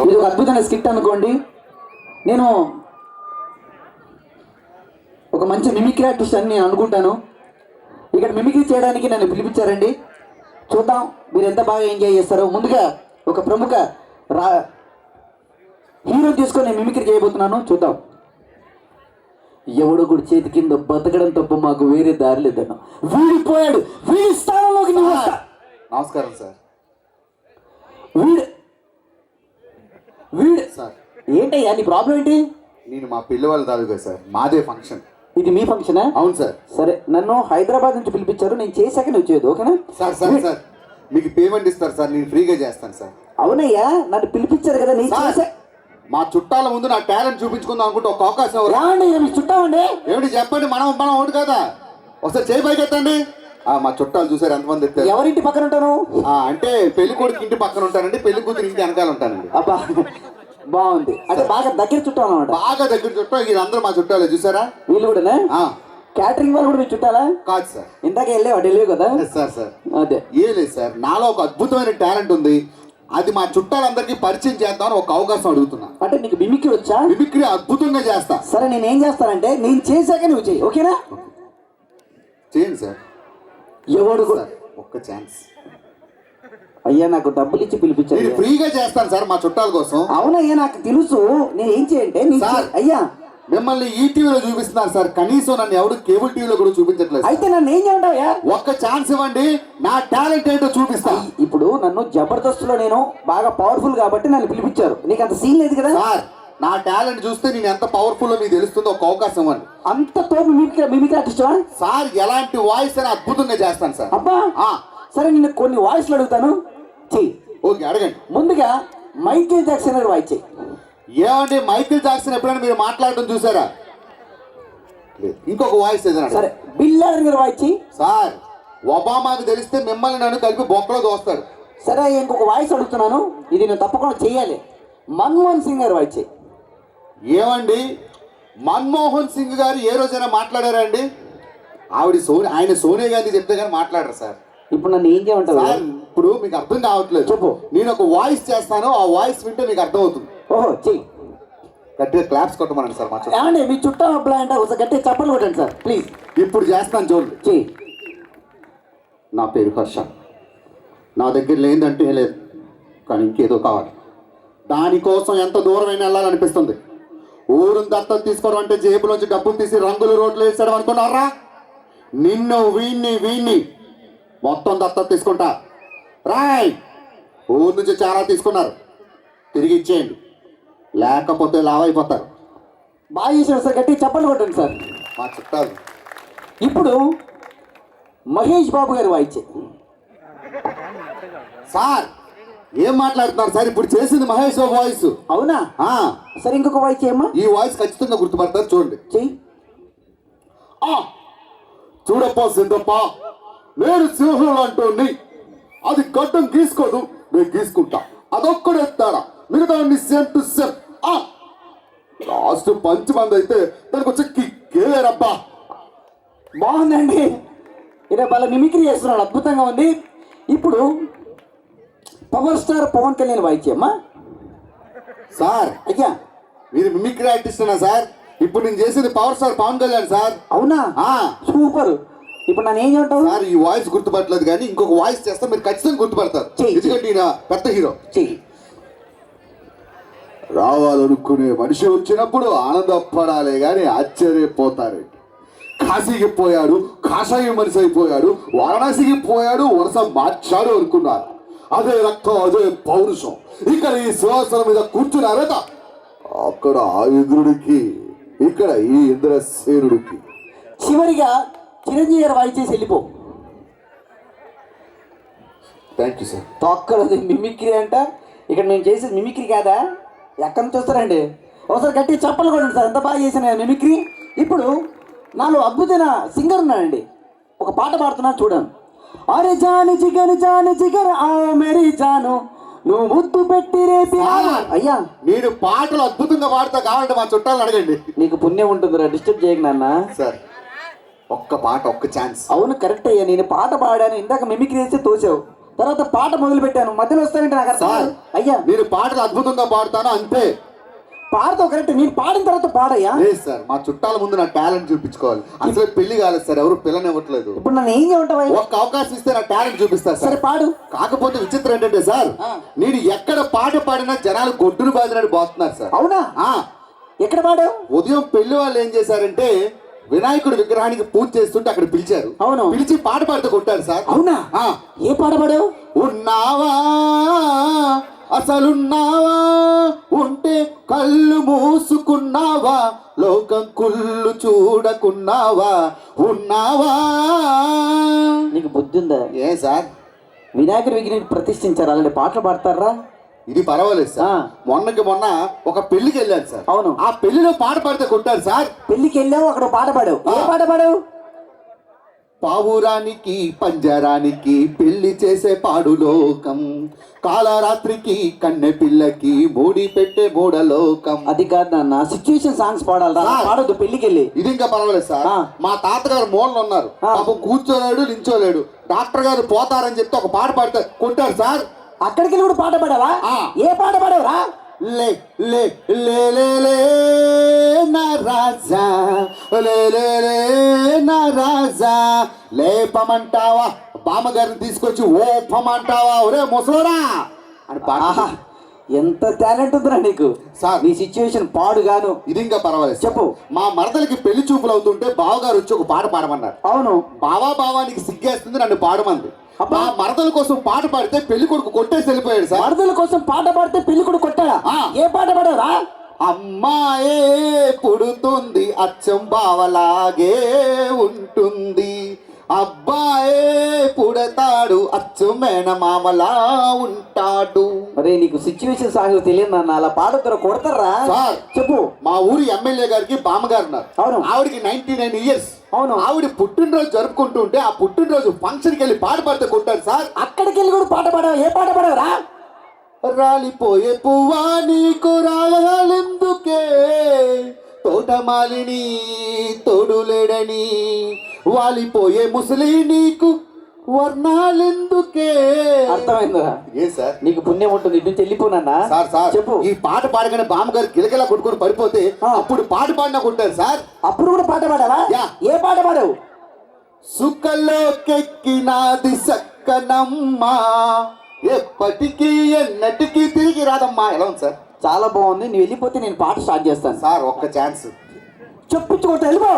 ఇది ఒక అద్భుతమైన స్కిట్ అనుకోండి. నేను ఒక మంచి మిమిక్రీ ఆర్టిస్ట్ అని నేను అనుకుంటాను. ఇక్కడ మిమిక్రీ చేయడానికి నన్ను పిలిపించారండి. చూద్దాం మీరు ఎంత బాగా ఎంజాయ్ చేస్తారో. ముందుగా ఒక ప్రముఖ హీరో తీసుకొని నేను మిమిక్రీ చేయబోతున్నాను. చూద్దాం. ఎవడో కూడా చేతి కింద బతకడం తప్ప మాకు వేరే దారి లేదన్నా. వీడిపోయాడు, వీడి స్థానంలోకి నమస్కారం సార్. వీడు సార్ ఏంటయ్యా నీ ప్రాబ్లం ఏంటి? నేను మా పిల్ల వాళ్ళ తాలూకా సార్, మాదే ఫంక్షన్. ఇది మీ ఫంక్షనా? అవును సార్. సరే, నన్ను హైదరాబాద్ నుంచి పిలిపించారు, నేను చేశాక నువ్వు వచ్చేది ఓకేనా? సార్ సార్ సార్ మీకు పేమెంట్ ఇస్తారు సార్, నేను ఫ్రీగా చేస్తాను సార్. అవునయ్యా, నన్ను పిలిపించారు కదా, నేను చేసా. మా చుట్టాల ముందు నా టాలెంట్ చూపించుకుందాం అనుకుంటే ఒక అవకాశం రాండి. మీ చుట్టామండి ఏమిటి చెప్పండి. మనం మనం ఒకటి కదా, ఒకసారి చేయి పైకి ఎత్తండి. మా చుట్టాలు చూసారు ఎంతమంది ఎత్తారు? ఎవరింటి పక్కన ఉంటాను అంటే పెళ్లి కొడుకు ఇంటి పక్కన ఉంటానండి, పెళ్లి కూతురు ఇంటి వెనకాల ఉంటానండి. అబ్బా బాగుంది. అంటే బాగా దగ్గర చుట్టాలు అన్నమాట. బాగా దగ్గర చుట్టాలు. వీళ్ళందరూ మా చుట్టాలే చూసారా? వీళ్ళు కూడా క్యాటరింగ్ వాళ్ళు కూడా మీ చుట్టాలా? కాదు సార్. ఇందాక వెళ్ళేవు కదా సార్. సార్ అదే ఏం లేదు సార్, నాలో ఒక అద్భుతమైన టాలెంట్ ఉంది. అది మా చుట్టాలందరికీ పరిచయం చేద్దామని ఒక అవకాశం అడుగుతున్నా. అంటే నీకు మిమిక్రీ వచ్చా? మిమిక్రీ అద్భుతంగా చేస్తా. సరే, నేను ఏం చేస్తానంటే నేను చేశాక నువ్వు చెయ్యి ఓకేనా? చేయండి సార్. ఎవడు కూడా ఒక్క ఛాన్స్. అయ్యా నాకు డబ్బులు ఇచ్చి పిలిపించారు. ఫ్రీగా చేస్తాను సార్ మా చుట్టాల కోసం. అవునయ్యా నాకు తెలుసు. నేను ఏం చేయంటే సార్ అయ్యా మిమ్మల్ని ఈ టీవీలో చూపిస్తున్నారు సార్, కనీసం నన్ను ఎవరు కేబుల్ టీవీలో కూడా చూపించట్లేదు. అయితే నన్ను ఏం చేయమంటావయ్యా? ఒక్క ఛాన్స్ ఇవ్వండి, నా టాలెంట్ ఏంటో చూపిస్తా. ఇప్పుడు నన్ను జబర్దస్త్లో నేను బాగా పవర్ఫుల్ కాబట్టి నన్ను పిలిపించారు. నీకు అంత సీన్ లేదు కదా సార్. నా టాలెంట్ చూస్తే నేను ఎంత పవర్ఫుల్ మీకు తెలుస్తుందో ఒక అవకాశం ఇవ్వండి. అంత తోపు మిమిక్రీ ఆర్టిస్టా సార్? ఎలాంటి వాయిస్ అని అద్భుతంగా చేస్తాను సార్. అబ్బా సరే, నేను కొన్ని వాయిస్లు అడుగుతాను, చెయ్యి. ఓకే, అడగండి. ముందుగా మైకేల్ జాక్సన్ గారు వాయిస్ చెయ్యి. ఏమండి మైకేల్ జాక్సన్ ఎప్పుడైనా మీరు మాట్లాడటం చూసారా? ఇంకొక వాయిస్ ఏదైనా? సరే, బిల్ లాడెన్ గారు వాయిస్ చెయ్యి. సార్ ఒబామాకు తెలిస్తే మిమ్మల్ని నన్ను కలిపి బొక్కలో దోస్తాడు. సరే, ఇంకొక వాయిస్ అడుగుతున్నాను, ఇది నేను తప్పకుండా చెయ్యాలి. మన్మోహన్ సింగ్ గారు వాయిస్ చెయ్యి. ఏమండి మన్మోహన్ సింగ్ గారు ఏ రోజైనా మాట్లాడారా అండి? ఆయన సోనియా గాంధీ చెప్తే కానీ మాట్లాడరు సార్. ఇప్పుడు నన్ను ఏం చేయమంటారు? ఇప్పుడు మీకు అర్థం కావట్లేదు. చెప్పు. నేను ఒక వాయిస్ చేస్తాను, ఆ వాయిస్ వింటే మీకు అర్థం అవుతుంది. ఓహో, చెయ్యి. గట్టిగా క్లాప్స్ కొట్టమనండి సార్. ఏమండి మీ చుట్టా అబ్బాయి అంటే ఒకసారి గట్టిగా చప్పలు కొట్టండి సార్ ప్లీజ్. ఇప్పుడు చేస్తాను చూడండి. చెయ్యి. నా పేరు హర్ష. నా దగ్గర లేదంటే లేదు, కానీ ఇంకేదో కావాలి. దానికోసం ఎంత దూరమైనా వెళ్ళాలనిపిస్తుంది. ఊరుని దత్తత తీసుకోవడం అంటే జేబులోంచి డబ్బులు తీసి రంగులు రోడ్లు వేసాడు అనుకున్నారా? నిన్ను వీణ్ణి మొత్తం దత్తత తీసుకుంటా. రాయ్, ఊరు నుంచి చాలా తీసుకున్నారు, తిరిగి ఇచ్చేయండి, లేకపోతే లావైపోతారు. బాగా చేసాడు సార్, గట్టిగా చప్పలు కొట్టండి సార్. మా చుట్టాలు. ఇప్పుడు మహేష్ బాబు గారు వాయిస్ సార్. ఏం మాట్లాడుతున్నారు సార్? ఇప్పుడు చేసింది మహేష్ బాబు వాయిస్. అవునా? సరే, ఇంకొక వాయిస్ చేయమ్మా. ఈ వాయిస్ ఖచ్చితంగా గుర్తుపడతారు, చూడండి. చెయ్యి. చూడప్పా సిద్ధప్ప, నేను సింహం అంటోని, అది గడ్డం గీసుకోదు, నేను గీసుకుంటా. అదొక్కడే తేడా, మిగతా same to same. Last punch మంది అయితే దానికి వచ్చి కిక్కేరబ్బా. బాగుందండి, ఇదే వాళ్ళ మిమిక్రీ చేస్తున్నాడు, అద్భుతంగా ఉంది. ఇప్పుడు power star Pawan Kalyan voice చేయమ్మా. సార్ అయ్యా మీరు మిమిక్రీ ఆర్టిస్టేనా సార్? ఇప్పుడు నేను చేసేది power star Pawan Kalyan sir. అవునా? సూపర్. ఇప్పుడు నన్ను ఏం చేయమంటావు? సార్ ఈ వాయిస్ గుర్తుపట్టలేదు, కానీ ఇంకొక వాయిస్ చేస్తే మీరు ఖచ్చితంగా గుర్తుపడతారు. ఎందుకంటే ఈయన పెద్ద హీరో. చెయ్యి. రావాలనుకునే మనిషి వచ్చినప్పుడు ఆనందపడాలే కానీ ఆశ్చర్యపోతారు. కాశీకి పోయాడు, కాషాయ మనిషి అయిపోయాడు, వారణాసికి పోయాడు, వరుస మార్చాడు అనుకున్నారు. అదే రక్తం, అదే పౌరుషం. ఇక్కడ ఈ సింహాసనం మీద కూర్చున్నారట, అక్కడ ఆ ఇంద్రుడికి, ఇక్కడ ఈ ఇంద్రసేనుడికి. చివరిగా చిరంజీవి గారు వాయిస్ చేసి వెళ్ళిపో. Thank you sir. తొక్కలది మిమిక్రీ అంట. ఇక్కడ మేము చేసేది మిమిక్రీ కాదా? ఎక్కడి నుంచి వస్తారండి? ఒకసారి గట్టి చప్పలు కొట్టండి సార్, ఎంత బాగా చేసిన మిమిక్రీ. ఇప్పుడు నాలో అద్భుతమైన సింగర్ ఉన్నాడండి, ఒక పాట పాడుతున్నాను చూడండి. అరే జాను జిగర్ ఆ మేరీ జాను, నువ్వు ముద్దు పెట్టి రేపి. అయ్యా నేను పాటలు అద్భుతంగా పాడతా, కావాలంటే మా చుట్టాలను అడగండి. నీకు పుణ్యం ఉంటుందిరా, డిస్టర్బ్ చేయకు నాన్న. సార్ ఒక్క పాట, ఒక్క ఛాన్స్. అవును కరెక్ట్ అయ్యా, నేను పాట పాడాను, ఇందాక మిమిక్రీ చేస్తే తోసావు. తర్వాత పాట మొదలు పెట్టాను, మధ్యలో వస్తానంటే నాకు అర్థం సార్ కాదు. అయ్యా మీరు పాటలు అద్భుతంగా పాడుతాను అంతే. పాడతావు కరెక్ట్, నేను పాడిన తర్వాత పాడయ్యా. లేదు సార్, మా చుట్టాల ముందు నా టాలెంట్ చూపించుకోవాలి. అసలు పెళ్లి కాలేదు సార్, ఎవరు పిల్లనివ్వట్లేదు. ఇప్పుడు నన్ను ఏం చేయమంటావా? ఒక్క అవకాశం ఇస్తే నా టాలెంట్ చూపిస్తారు సరే సార్. పాడు. కాకపోతే విచిత్రం ఏంటంటే సార్, నేను ఎక్కడ పాట పాడినా జనాలు గొడ్డును బాదినట్టు పోతున్నారు సార్. అవునా? ఆ, ఎక్కడ పాడావు? ఉదయం పెళ్లి వాళ్ళు ఏం చేశారంటే వినాయకుడి విగ్రహానికి పూజ చేస్తుంటే అక్కడ పిలిచారు. అవును. పిలిచి పాట పాడితే కొట్టారు సార్. అవునా? ఆ, ఏ పాట పాడావు? ఉన్నావా అసలున్నావా, ఉంటే కళ్ళు మూసుకున్నావా, లోకం కుళ్ళు చూడకున్నావా, ఉన్నావా. నీకు బుద్ధి ఉందా? ఏ సార్, వినాయకుడి విగ్రహం ప్రతిష్ఠించారు, అలాంటి పాటలు పాడతారా? ఇది పర్వాలేదు సార్. మొన్న ఒక పెళ్లికి వెళ్ళాను సార్. అవును. ఆ పెళ్లిలో పాట పాడితే కొట్టారు సార్. పెళ్లికి వెళ్ళావు, అక్కడ పాట పాడావు. ఏ పాట పాడావు? పావురానికి పంజరానికి పెళ్లి చేసే పాడు లోకం, కాలరాత్రికి కన్నె పిల్లకి మూడి పెట్టే మూడలోకం. అది కాదు నాన్న, సిచ్యువేషన్ సాంగ్స్ పాడాలి. సార్. పాడొద్దు పెళ్లికి వెళ్ళి. ఇది ఇంకా పర్వాలేదు సార్. మా తాతగారు మూలన ఉన్నారు, పాపం కూర్చోలేడు నించోలేడు. డాక్టర్ గారు పోతారని చెప్తే ఒక పాట పాడితే కొట్టారు సార్. అక్కడికి వెళ్ళి కూడా పాట పాడావా? ఏ పాట పాడావురా? లే లే లే లే లే నా రాజా, లే లే లే నా రాజా, లేపమంటావా బామ్మగారిని తీసుకొచ్చి ఓపమంటావా ఒరే ముసలోరా అని పాట. ఎంత టాలెంట్ ఉందిరా నీకు సార్. నీ సిచ్యువేషన్ పాడుగాను. ఇది ఇంకా పర్వాలేదు సార్. చెప్పు. మా మరదలకి పెళ్లి చూపులు అవుతుంటే బావగారు వచ్చి ఒక పాట పాడమన్నారు. అవును. బావానికి సిగ్గేస్తుంది, నన్ను పాడమంది. మా మరదల కోసం పాట పాడితే పెళ్లి కొడుకు కొట్టేసి వెళ్ళిపోయాడు సార్. మరదల కోసం పాట పాడితే పెళ్లి కూడా కొట్టాడా? ఏ పాట పాడారా? అమ్మాయే పుడుతుంది అచ్చం బావలాగే ఉంటుంది, అబ్బాయే పుడతాడు అచ్చు మేనమామలా ఉంటాడు. అరే నీకు సిచ్యువేషన్ సాంగ్ తెలియదు నాన్న, అలా పాడుతారా? కొడతారా? సార్ చెప్పు. మా ఊరి ఎమ్మెల్యే గారికి బామ్మగారు ఉన్నారు. అవును. ఆవిడికి 99 ఇయర్స్. అవును. ఆవిడ పుట్టినరోజు జరుపుకుంటూ ఉంటే ఆ పుట్టినరోజు ఫంక్షన్కి వెళ్ళి పాట పాడితే కొట్టారు సార్. అక్కడికి వెళ్ళి కూడా పాట పాడావు. ఏ పాట పాడావురా? రాలిపోయే పువ్వా నీకు రాగాలెందుకే, తోటమాలిని తోడులేడని, వాలిపోయే ముసలి నీకు వర్ణాలెందుకే. అర్థమైందా? ఏ సార్, నీకు పుణ్యం ఉంటుంది, ఇటు నుంచి వెళ్ళిపోనా. సార్ సార్ చెప్పు. ఈ పాట పాడగానే బామ్మగారు గిలగిలా కొట్టుకొని పడిపోతే అప్పుడు పాట పాడినా కొట్టారు సార్. అప్పుడు కూడా పాట పాడావా? యా. ఏ పాట పాడావు? సుఖలోకెక్కినాది సక్కనమ్మా, ఎప్పటికీ ఎన్నటికీ తిరిగి రాదమ్మా. ఎలా ఉంది సార్? చాలా బాగుంది. నువ్వు వెళ్ళిపోతే నేను పాట స్టార్ట్ చేస్తాను సార్. ఒక్క ఛాన్స్ చెప్పుచ్చుకుంటా వెళ్ళిపో.